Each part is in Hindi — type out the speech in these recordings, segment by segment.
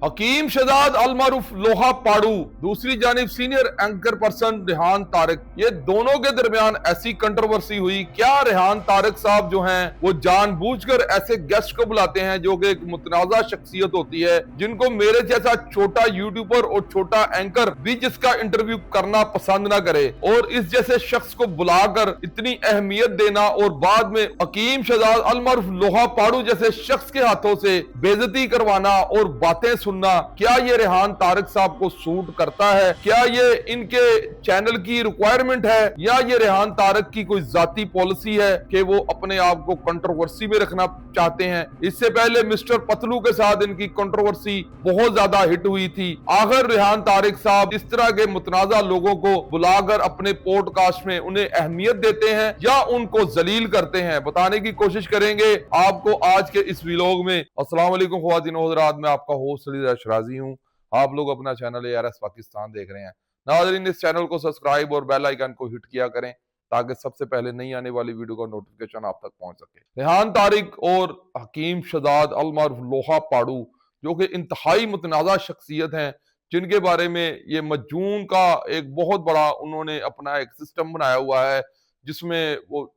हकीम शहजाद अल मारूफ लोहा पाड़ू, दूसरी जानिब senior anchor person Rehan Tariq, ये दोनों के दरमियान ऐसी कंट्रोवर्सी हुई। क्या रेहान तारिक साहब जो हैं वो जानबूझकर ऐसे गेस्ट को बुलाते हैं जो कि एक मुतनाज़ा शख्सियत होती है, जिनको मेरे जैसा छोटा यूट्यूबर और छोटा एंकर भी जिसका इंटरव्यू करना पसंद ना करे, और इस जैसे शख्स को बुलाकर इतनी अहमियत देना और बाद में हकीम शहजाद अल मारूफ लोहा पाड़ू जैसे शख्स के हाथों से बेइज्जती करवाना और बातें सुनना, क्या ये रेहान तारिक साहब को सूट करता है? क्या ये इनके चैनल की रिक्वायरमेंट है, या ये रेहान तारिक की कोई जाती पॉलिसी है कि वो अपने आप को कंट्रोवर्सी में रखना चाहते हैं? इससे पहले मिस्टर पतलू के साथ इनकी कंट्रोवर्सी बहुत ज्यादा हिट हुई थी। आखिर रेहान तारिक साहब इस तरह के मुतनाजा लोगों को बुलाकर अपने पॉडकास्ट में उन्हें अहमियत देते हैं या उनको जलील करते हैं, बताने की कोशिश करेंगे आपको आज के इस व्लॉग में। अस्सलाम वालेकुम ख्वातीन और हज़रात, मैं आपका होस्ट शराजी हूँ। आप लोग अपना चैनल ARS पाकिस्तान देख रहे हैं। नाज़रीन, इस चैनल को सब्सक्राइब और बेल आइकन को हिट किया करें ताकि सबसे पहले नई आने वाली वीडियो का नोटिफिकेशन आप तक पहुंच सके। रेहान तारिक और हकीम शहजाद अल मारूफ लोहा पाड़ू जो कि इंतहाई मुतनाज़ा शख्सियत हैं, जिनके बारे में ये मजून का एक बहुत बड़ा उन्होंने अपना एक सिस्टम बनाया हुआ है, जिसमें वो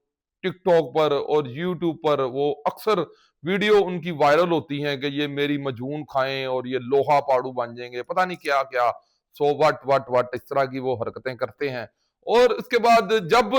टिकटॉक पर और यूट्यूब पर वो अक्सर वीडियो उनकी वायरल होती हैं कि ये मेरी मजून खाएं और ये लोहा पाड़ू बन जाएंगे, पता नहीं क्या क्या, सो वट वट वट, इस तरह की वो हरकतें करते हैं। और इसके बाद जब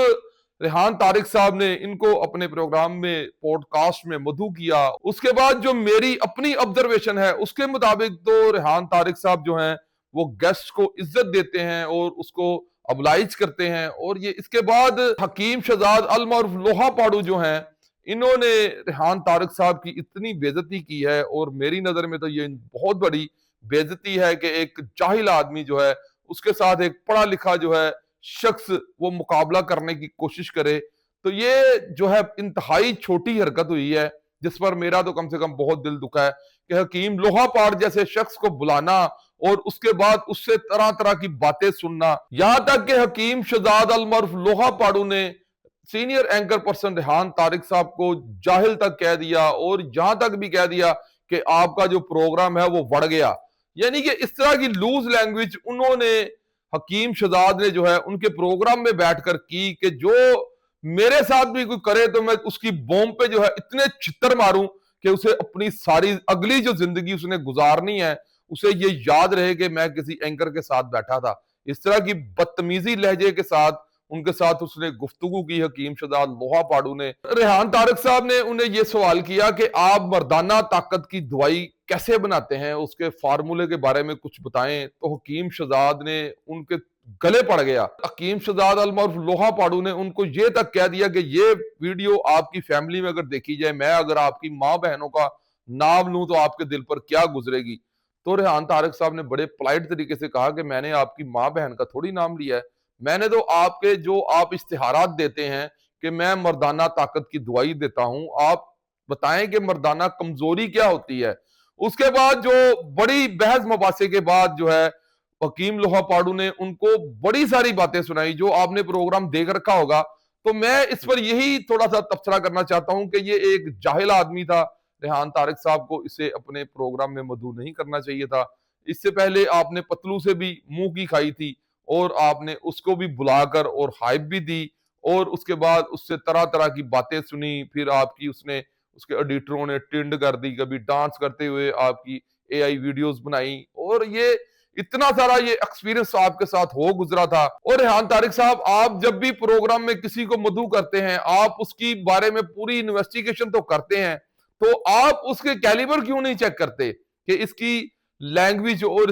रेहान तारिक साहब ने इनको अपने प्रोग्राम में पॉडकास्ट में मधु किया, उसके बाद जो मेरी अपनी ऑब्जर्वेशन है उसके मुताबिक तो रेहान तारिक साहब जो हैं वो गेस्ट को इज्जत देते हैं और उसको अबलाइज करते हैं। और ये इसके बाद हकीम शहजाद अल मारूफ लोहा पाड़ू जो हैं, इन्होंने रेहान तारिक साहब की इतनी बेइज्जती की है, और मेरी नजर में तो ये बहुत बड़ी बेइज्जती है कि एक जाहिल आदमी जो है उसके साथ एक पढ़ा लिखा जो है शख्स वो मुकाबला करने की कोशिश करे। तो ये जो है इंतहाई छोटी हरकत हुई है, जिस पर मेरा तो कम से कम बहुत दिल दुखा है कि हकीम लोहा पाड़ जैसे शख्स को बुलाना और उसके बाद उससे तरह तरह की बातें सुनना, यहां तक कि हकीम शहजाद अल मारूफ लोहा पाड़ू ने senior anchor person Rehan Tariq साहब को जाहिल तक कह दिया, और यहां तक भी कह दिया कि आपका जो प्रोग्राम है वो बढ़ गया। यानी कि इस तरह की लूज लैंग्वेज उन्होंने हकीम शहजाद ने जो है उनके प्रोग्राम में बैठकर की कि जो मेरे साथ भी कोई करे तो मैं उसकी बॉम्ब पे जो है इतने छितर मारूं कि उसे अपनी सारी अगली जो जिंदगी उसने गुजारनी है उसे ये याद रहे कि मैं किसी एंकर के साथ बैठा था। इस तरह की बदतमीजी लहजे के साथ उनके साथ उसने गुफ्तगू की हकीम शहजाद लोहा पाड़ू ने। रेहान तारिक साहब ने उन्हें यह सवाल किया कि आप मर्दाना ताकत की दवाई कैसे बनाते हैं, उसके फार्मूले के बारे में कुछ बताएं। तो हकीम शहजाद ने उनके गले पड़ गया। हकीम शहजाद अल मारूफ लोहा पाड़ू ने उनको ये तक कह दिया कि ये वीडियो आपकी फैमिली में अगर देखी जाए, मैं अगर आपकी माँ बहनों का नाम लूं तो आपके दिल पर क्या गुजरेगी। तो रेहान तारिक साहब ने बड़े पोलाइट तरीके से कहा कि मैंने आपकी माँ बहन का थोड़ी नाम लिया है, मैंने तो आपके जो आप इश्तिहारात देते हैं कि मैं मर्दाना ताकत की दवाई देता हूं, आप बताएं कि मर्दाना कमजोरी क्या होती है। उसके बाद जो बड़ी बहस मुबासे के बाद जो है हकीम लोहा पाड़ू ने उनको बड़ी सारी बातें सुनाई, जो आपने प्रोग्राम देख रखा होगा। तो मैं इस पर यही थोड़ा सा तबसरा करना चाहता हूं कि ये एक जाहिल आदमी था। रेहान तारिक साहब को इसे अपने प्रोग्राम में मधु नहीं करना चाहिए था। इससे पहले आपने पतलू से भी मुंह की खाई थी और आपने उसको भी बुलाकर और हाइप भी दी, और उसके बाद उससे तरह तरह की बातें सुनी। फिर आपकी उसने उसके एडिटरों ने टिंड कर दी, कभी डांस करते हुए आपकी AI वीडियोस बनाई, और ये इतना सारा ये एक्सपीरियंस आपके साथ हो गुजरा था। और रेहान तारिक साहब, आप जब भी प्रोग्राम में किसी को मधु करते हैं, आप उसकी बारे में पूरी इन्वेस्टिगेशन तो करते हैं, तो आप उसके कैलिबर क्यों नहीं चेक करते कि इसकी लैंग्वेज और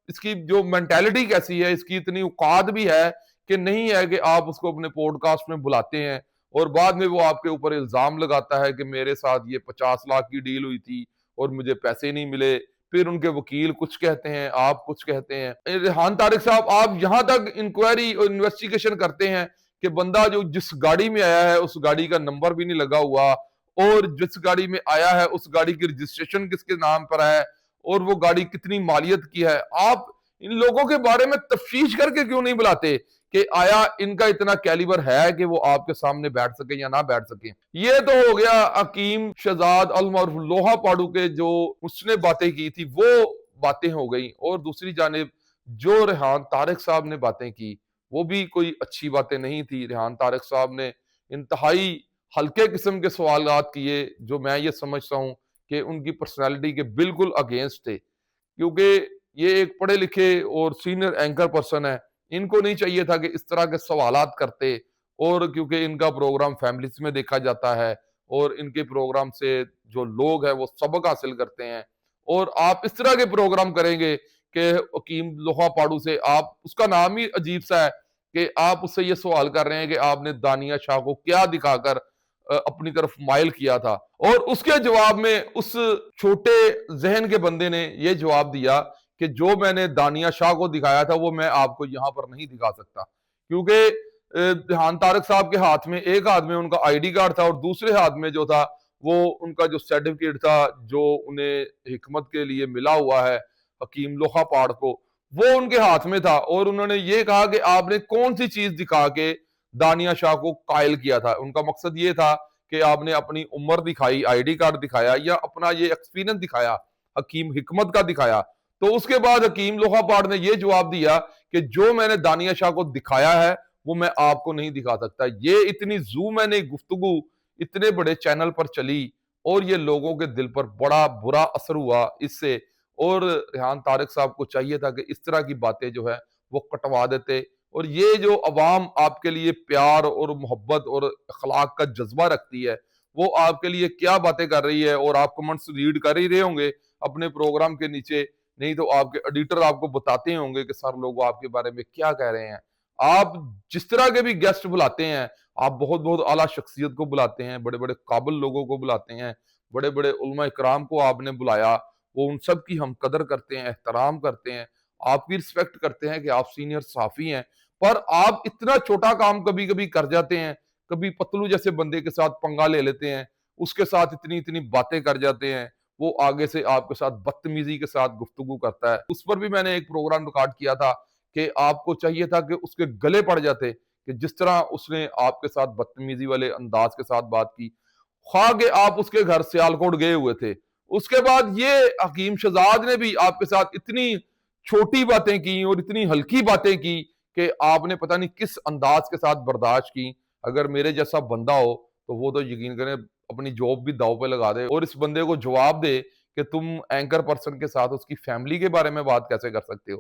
इसकी जो मेंटालिटी कैसी है, इसकी इतनी औकात भी है कि नहीं है कि आप उसको अपने पॉडकास्ट में बुलाते हैं और बाद में वो आपके ऊपर इल्जाम लगाता है कि मेरे साथ ये 50 लाख की डील हुई थी और मुझे पैसे नहीं मिले। फिर उनके वकील कुछ कहते हैं, आप कुछ कहते हैं। रेहान तारिक साहब, आप यहां तक इंक्वायरी और इन्वेस्टिगेशन करते हैं कि बंदा जो जिस गाड़ी में आया है उस गाड़ी का नंबर भी नहीं लगा हुआ, और जिस गाड़ी में आया है उस गाड़ी की रजिस्ट्रेशन किसके नाम पर है, और वो गाड़ी कितनी मालियत की है। आप इन लोगों के बारे में तफ्तीश करके क्यों नहीं बुलाते कि आया इनका इतना कैलिबर है कि वो आपके सामने बैठ सके या ना बैठ सके। ये तो हो गया हकीम शहजाद अल मारूफ लोहा पाड़ू के जो उसने बातें की थी, वो बातें हो गई, और दूसरी जानिब जो रेहान तारिक साहब ने बातें की वो भी कोई अच्छी बातें नहीं थी। रेहान तारिक साहब ने इंतहाई हल्के किस्म के सवालात किए, जो मैं ये समझता हूँ कि उनकी पर्सनैलिटी के बिल्कुल अगेंस्ट थे, क्योंकि ये एक पढ़े लिखे और सीनियर एंकर पर्सन है। इनको नहीं चाहिए था कि इस तरह के सवालात करते, और क्योंकि इनका प्रोग्राम फैमिलीज में देखा जाता है और इनके प्रोग्राम से जो लोग हैं वो सबक हासिल करते हैं, और आप इस तरह के प्रोग्राम करेंगे कि हकीम लोहा पाड़ू से, आप उसका नाम ही अजीब सा है कि आप उससे ये सवाल कर रहे हैं कि आपने दानिया शाह को क्या दिखाकर अपनी तरफ माइल किया था, और उसके जवाब में उस छोटे जहन के बंदे ने ये जवाब दिया कि जो मैंने दानिया शाह को दिखाया था वो मैं आपको यहां पर नहीं दिखा सकता, क्योंकि रेहान तारिक साहब के हाथ में, एक हाथ में उनका आईडी कार्ड था और दूसरे हाथ में जो था वो उनका जो सर्टिफिकेट था जो उन्हें हिकमत के लिए मिला हुआ है हकीम लोहा पाड़ को, वो उनके हाथ में था। और उन्होंने ये कहा कि आपने कौन सी चीज दिखा के दानिया शाह को कायल किया था। उनका मकसद ये था कि आपने अपनी उम्र दिखाई, आईडी कार्ड दिखाया, या अपना ये एक्सपीरियंस दिखाया, हकीम हिकमत का दिखाया। तो उसके बाद हकीम लोहा पाड़ ने ये जवाब दिया कि जो मैंने दानिया शाह को दिखाया है वो मैं आपको नहीं दिखा सकता। ये इतनी जू मैंने गुफ्तगू इतने बड़े चैनल पर चली और ये लोगों के दिल पर बड़ा बुरा असर हुआ इससे, और रेहान तारिक साहब को चाहिए था कि इस तरह की बातें जो है वो कटवा देते। और ये जो अवाम आपके लिए प्यार और मोहब्बत और अखलाक का जज्बा रखती है, वो आपके लिए क्या बातें कर रही है, और आप कमेंट्स रीड कर ही रहे होंगे अपने प्रोग्राम के नीचे, नहीं तो आपके एडिटर आपको बताते होंगे कि सर लोग आपके बारे में क्या कह रहे हैं। आप जिस तरह के भी गेस्ट बुलाते हैं, आप बहुत बहुत आला शख्सियत को बुलाते हैं, बड़े बड़े काबिल लोगों को बुलाते हैं, बड़े बड़े उलमा इकराम को आपने बुलाया, वो उन सब की हम कदर करते हैं, एहतराम करते हैं, आपकी रिस्पेक्ट करते हैं कि आप सीनियर सहाफी हैं। पर आप इतना छोटा काम कभी कभी कर जाते हैं, कभी पतलू जैसे बंदे के साथ पंगा ले लेते हैं, उसके साथ इतनी इतनी बातें कर जाते हैं, वो आगे से आपके साथ बदतमीजी के साथ गुफ्तगू करता है। उस पर भी मैंने एक प्रोग्राम रिकॉर्ड किया था कि आपको चाहिए था कि उसके गले पड़ जाते कि जिस तरह उसने आपके साथ बदतमीजी वाले अंदाज के साथ बात की, खा के आप उसके घर सियालकोट गए हुए थे। उसके बाद ये हकीम शहजाद ने भी आपके साथ इतनी छोटी बातें की और इतनी हल्की बातें की कि आपने पता नहीं किस अंदाज के साथ बर्दाश्त की। अगर मेरे जैसा बंदा हो तो वो तो यकीन करें अपनी जॉब भी दाव पे लगा दे और इस बंदे को जवाब दे कि तुम एंकर पर्सन के साथ उसकी फैमिली के बारे में बात कैसे कर सकते हो।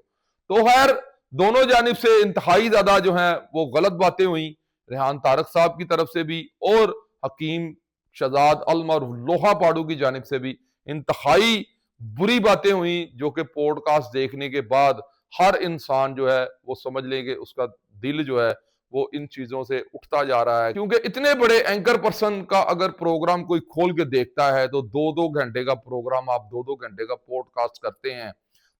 तो खैर दोनों जानिब से इंतहाई ज्यादा जो है वो गलत बातें हुई, रेहान तारिक साहब की तरफ से भी और हकीम शहजाद अलम और लोहा पाड़ू की जानिब से भी इंतहाई बुरी बातें हुई, जो कि पॉडकास्ट देखने के बाद हर इंसान जो है वो समझ लेंगे उसका दिल जो है वो इन चीजों से उठता जा रहा है। क्योंकि इतने बड़े एंकर पर्सन का अगर प्रोग्राम कोई खोल के देखता है तो 2-2 घंटे का प्रोग्राम, आप 2-2 घंटे का पॉडकास्ट करते हैं,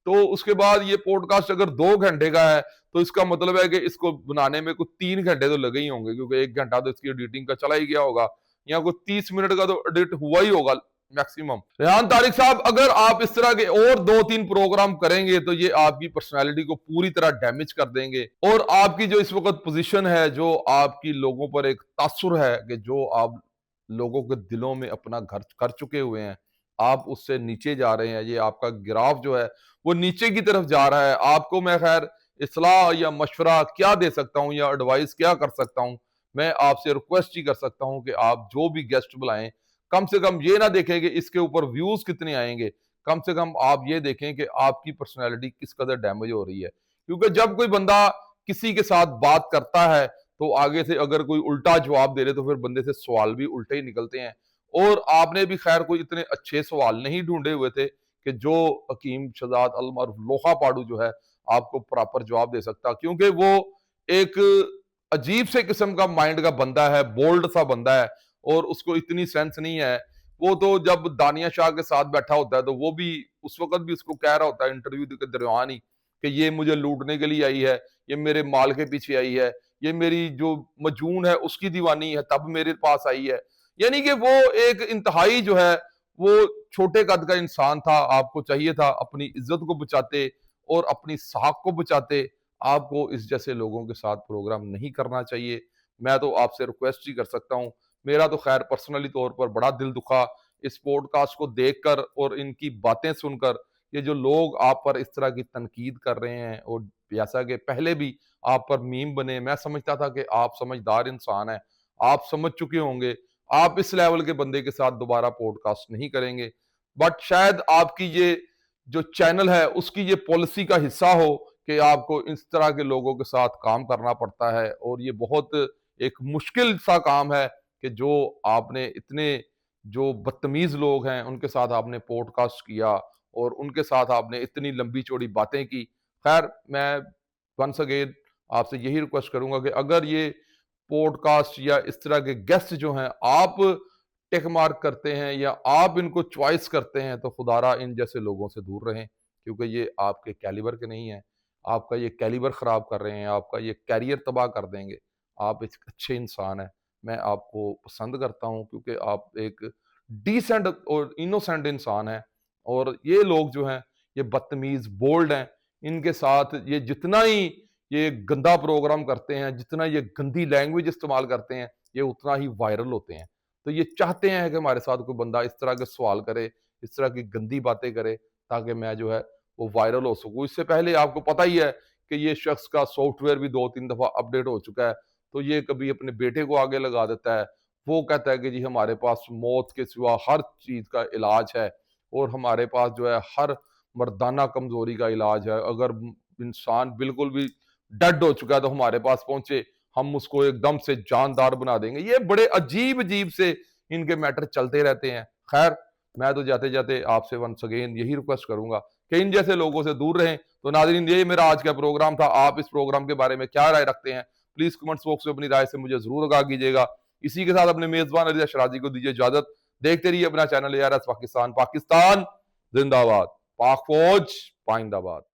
तो उसके बाद ये पॉडकास्ट अगर 2 घंटे का है तो इसका मतलब है कि इसको बनाने में कुछ 3 घंटे तो लगे ही होंगे, क्योंकि 1 घंटा तो इसकी एडिटिंग का चला ही गया होगा, या कुछ 30 मिनट का तो एडिट हुआ ही होगा मैक्सिमम। रेहान तारिक साहब अगर आप इस तरह के और 2-3 प्रोग्राम करेंगे तो ये आपकी पर्सनालिटी को पूरी तरह डैमेज कर देंगे, और आपकी जो इस वक्त पोजीशन है, जो आपकी लोगों पर एक तासुर है कि जो आप लोगों के दिलों में अपना घर कर चुके हुए हैं, आप उससे नीचे जा रहे हैं। ये आपका गिराफ जो है वो नीचे की तरफ जा रहा है। आपको मैं खैर इस्लाह या मशवरा क्या दे सकता हूँ या एडवाइस क्या कर सकता हूँ, मैं आपसे रिक्वेस्ट ही कर सकता हूँ कि आप जो भी गेस्ट बुलाएं, कम से कम ये ना देखें कि इसके ऊपर व्यूज कितने आएंगे, कम से कम आप ये देखें कि आपकी पर्सनैलिटी किस कदर डैमेज हो रही है। क्योंकि जब कोई बंदा किसी के साथ बात करता है तो आगे से अगर कोई उल्टा जवाब दे रहे तो फिर बंदे से सवाल भी उल्टे ही निकलते हैं। और आपने भी खैर कोई इतने अच्छे सवाल नहीं ढूंढे हुए थे कि जो हकीम शहजाद अलम और लोहा पाड़ू जो है आपको प्रॉपर जवाब दे सकता, क्योंकि वो एक अजीब से किस्म का माइंड का बंदा है, बोल्ड सा बंदा है, और उसको इतनी सेंस नहीं है। वो तो जब दानिया शाह के साथ बैठा होता है तो वो भी उस वक्त भी उसको कह रहा होता है इंटरव्यू के दरमियान ही कि ये मुझे लूटने के लिए आई है, ये मेरे माल के पीछे आई है, ये मेरी जो मजून है उसकी दीवानी है तब मेरे पास आई है। यानी कि वो एक इंतहाई जो है वो छोटे कद का इंसान था। आपको चाहिए था अपनी इज्जत को बचाते और अपनी साख को बचाते, आपको इस जैसे लोगों के साथ प्रोग्राम नहीं करना चाहिए। मैं तो आपसे रिक्वेस्ट ही कर सकता हूँ। मेरा तो खैर पर्सनली तौर पर बड़ा दिल दुखा इस पॉडकास्ट को देखकर और इनकी बातें सुनकर। ये जो लोग आप पर इस तरह की तनकीद कर रहे हैं, और जैसा कि पहले भी आप पर मीम बने, मैं समझता था कि आप समझदार इंसान हैं, आप समझ चुके होंगे, आप इस लेवल के बंदे के साथ दोबारा पॉडकास्ट नहीं करेंगे। बट शायद आपकी ये जो चैनल है उसकी ये पॉलिसी का हिस्सा हो कि आपको इस तरह के लोगों के साथ काम करना पड़ता है, और ये बहुत एक मुश्किल सा काम है कि जो आपने इतने जो बदतमीज लोग हैं उनके साथ आपने पॉडकास्ट किया और उनके साथ आपने इतनी लंबी चौड़ी बातें की। खैर, मैं वंस अगेन आपसे यही रिक्वेस्ट करूंगा कि अगर ये पॉडकास्ट या इस तरह के गेस्ट जो हैं आप टिक मार्क करते हैं या आप इनको चॉइस करते हैं, तो खुदारा इन जैसे लोगों से दूर रहें, क्योंकि ये आपके कैलिबर के नहीं है। आपका ये कैलिबर खराब कर रहे हैं, आपका ये कैरियर तबाह कर देंगे। आप एक अच्छे इंसान हैं, मैं आपको पसंद करता हूं क्योंकि आप एक डिसेंट और इनोसेंट इंसान हैं। और ये लोग जो हैं ये बदतमीज बोल्ड हैं, इनके साथ ये जितना ही ये गंदा प्रोग्राम करते हैं, जितना ये गंदी लैंग्वेज इस्तेमाल करते हैं, ये उतना ही वायरल होते हैं। तो ये चाहते हैं कि हमारे साथ कोई बंदा इस तरह के सवाल करे, इस तरह की गंदी बातें करे, ताकि मैं जो है वो वायरल हो सकूं। इससे पहले आपको पता ही है कि ये शख्स का सॉफ्टवेयर भी 2-3 दफा अपडेट हो चुका है। तो ये कभी अपने बेटे को आगे लगा देता है, वो कहता है कि जी हमारे पास मौत के सिवा हर चीज का इलाज है, और हमारे पास जो है हर मर्दाना कमजोरी का इलाज है। अगर इंसान बिल्कुल भी डेड हो चुका है तो हमारे पास पहुंचे, हम उसको एकदम से जानदार बना देंगे। ये बड़े अजीब अजीब से इनके मैटर चलते रहते हैं। खैर, मैं तो जाते जाते आपसे वंस अगेन यही रिक्वेस्ट करूंगा कि इन जैसे लोगों से दूर रहें। तो नाज़रीन, ये मेरा आज का प्रोग्राम था। आप इस प्रोग्राम के बारे में क्या राय रखते हैं, प्लीज कमेंट्स बॉक्स में अपनी राय से मुझे जरूर आगाह कीजिएगा। इसी के साथ अपने मेजबान अलिया शराजी को दीजिए इजाजत। देखते रहिए अपना चैनल ARS पाकिस्तान। पाकिस्तान जिंदाबाद, पाक फौज पाइंदाबाद।